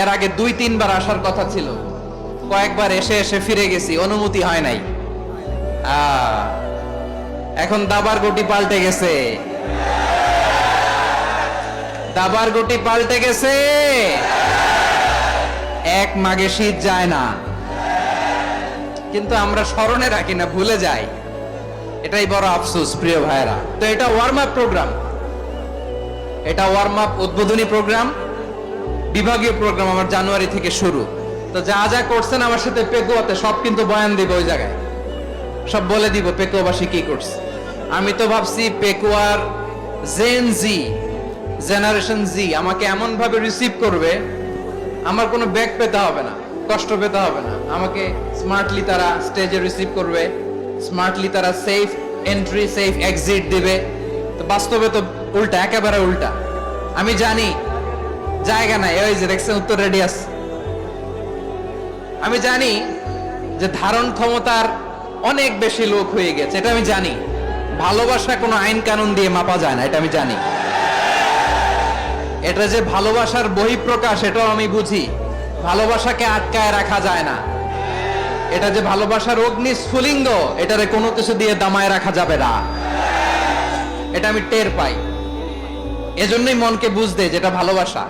এর আগে 2-3 বার আসার কথা ছিল, কয়েকবার এসে এসে ফিরে গেছি, অনুমতি হয় নাই। এখন দাবার গুটি পাল্টে গেছে, দাবার গুটি পাল্টে গেছে। এক মাঘে শীত যায় না, কিন্তু আমরা স্মরণে রাখি না, ভুলে যাই। এটাই বড় আফসোস প্রিয় ভাইরা। তো এটা ওয়ার্ম আপ প্রোগ্রাম, এটা ওয়ার্ম আপ উদ্বোধনী প্রোগ্রাম, বিভাগীয় প্রোগ্রাম আমার জানুয়ারি থেকে শুরু। তো যা যা করছেন আমার সাথে পেকুয়াতে সব কিন্তু বয়ান দিব, ওই জায়গায় সব বলে দিব পেকুয়াবাসী কি করছে। আমি তো ভাবছি পেকুয়ার জেন জি, জেনারেশন জি আমাকে এমন ভাবে রিসিভ করবে, আমার কোনো ব্যাক পেতে হবে না, কষ্ট পেতে হবে না। আমাকে স্মার্টলি তারা স্টেজে রিসিভ করবে, স্মার্টলি তারা সেফ এন্ট্রি সেফ এক্সিট দিবে। তো বাস্তবে তো উল্টা, একেবারে উল্টা। আমি জানি জায়গা নাই, ওই যে দেখছেন উত্তর রেডি আছে। আমি জানি যে ধারণ ক্ষমতার অনেক বেশি লোক হয়ে গেছে, এটা আমি জানি। ভালোবাসা কোনো আইন কানুন দিয়ে মাপা যায় না, এটা আমি জানি। এটা যে ভালোবাসার বহিঃপ্রকাশ, এটাও আমি বুঝি। ভালোবাসাকে আটকায় রাখা যায় না। এটা যে ভালোবাসার অগ্নি স্ফুলিঙ্গ, এটারে কোনো কিছু দিয়ে দামায় রাখা যাবে না, এটা আমি টের পাই। এজন্যই মনকে বুঝতে যেটা ভালোবাসা।